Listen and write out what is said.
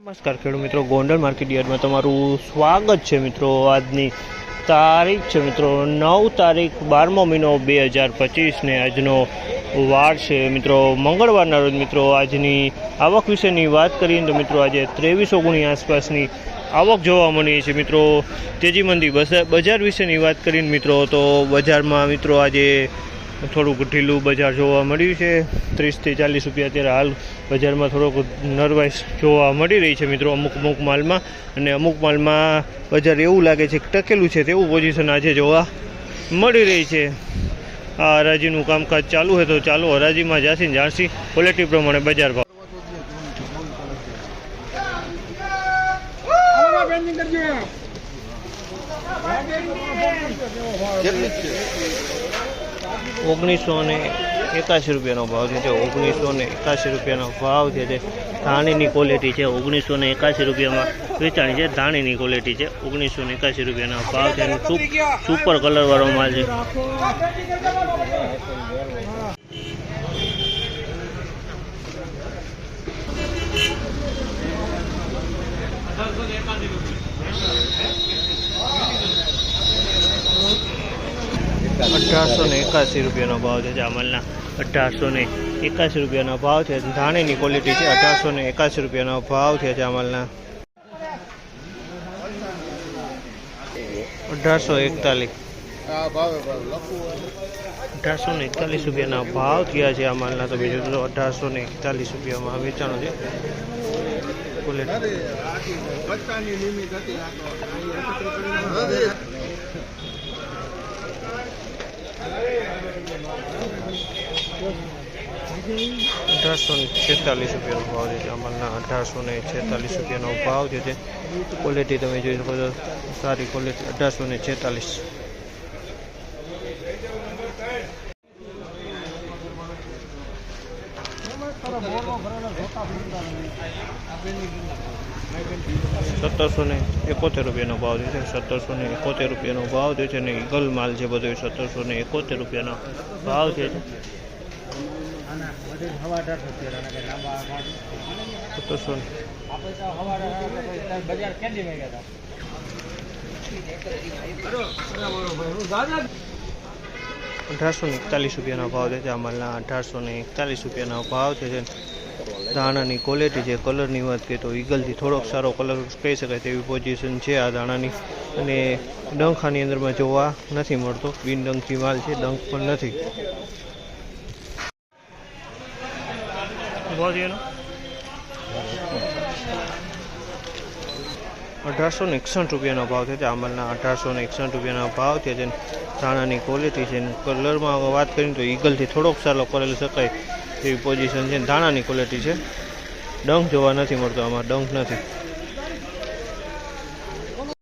નમસ્કાર ખેડૂત મિત્રો, ગોંડલ માર્કેટ યાર્ડમાં તમારું સ્વાગત છે મિત્રો। આજની તારીખ છે મિત્રો 9 તારીખ 12મો મહિનો 2025 ને આજનો વાર છે મિત્રો મંગળવારના રોજ। મિત્રો આજની આવક વિશેની વાત કરીએ તો મિત્રો આજે 2300 ગુણી આસપાસની આવક જોવા મળી છે મિત્રો। તેજી મંદી બજાર વિશેની વાત કરીએ મિત્રો તો બજારમાં મિત્રો આજે થોડુંક ઢીલું બજાર જોવા મળ્યું છે। 30 થી 40 રૂપિયા અત્યારે હાલ બજારમાં થોડોક નરવાઈસ જોવા મળી રહી છે મિત્રો અમુક માલમાં, અને અમુક માલમાં બજાર એવું લાગે છે કે ટકેલું છે તેવું પોઝિશન આજે જોવા મળી રહી છે। આ હરાજીનું કામકાજ ચાલુ છે તો ચાલો હરાજીમાં જાસી જાણસી ક્વોલિટી પ્રમાણે બજાર ભાવ। ₹1981 રૂપિયાનો ભાવ છે। 1981 રૂપિયાનો ભાવ છે। ધાણીની ક્વોલિટી છે 1981 રૂપિયામાં વેચાણી છે। ધાણીની ક્વોલિટી છે 1981 રૂપિયાનો ભાવ છે। સુપર કલરવાળો માલ છે। ₹1881 રૂપિયાનો ભાવ છે। જામલના ₹1881 રૂપિયાનો ભાવ છે। ધાણીની ક્વોલિટી છે। ₹1881 રૂપિયાનો ભાવ છે જામલના। 1841 રૂપિયાના ભાવ થયા છે આ માલના। તો બીજું તો 1841 રૂપિયામાં વેચાણો છે ક્વોલિટી। ₹1846 રૂપિયાનો ભાવ છે જામલના। 1846 રૂપિયાનો ભાવ છે। ક્વોલિટી તમે જોઈ શકો છો, સારી ક્વોલિટી। 1846। ₹1771 રૂપિયાનો ભાવ છે। 1771 રૂપિયાનો ભાવ છે અને ઈગલ માલ છે બધો। 1771 રૂપિયાનો ભાવ છે। ₹1841 રૂપિયાનો ભાવ છે જામલના। 1841 રૂપિયાનો ભાવ છે। ધાણાની ક્વોલિટી છે। કલરની વાત કરીએ તો ઈગલથી થોડોક સારો કલર કહી શકાય તેવી પોઝિશન છે આ ધાણાની, અને ડંખ આની અંદરમાં જોવા નથી મળતો। બિન ડંખી માલ છે, ડંખ પણ નથી। ₹1861 રૂપિયાનો ભાવ છે જામલના। 1861 રૂપિયાનો ભાવ છે। ધાણાની ક્વોલિટી છે। કલરમાં વાત કરીએ તો ઈગલથી થોડોક સારો કરેલ શકાય એવી પોઝિશન છે। ધાણાની ક્વોલિટી છે, ડંખ જોવા નથી મળતો, આમાં ડંખ નથી।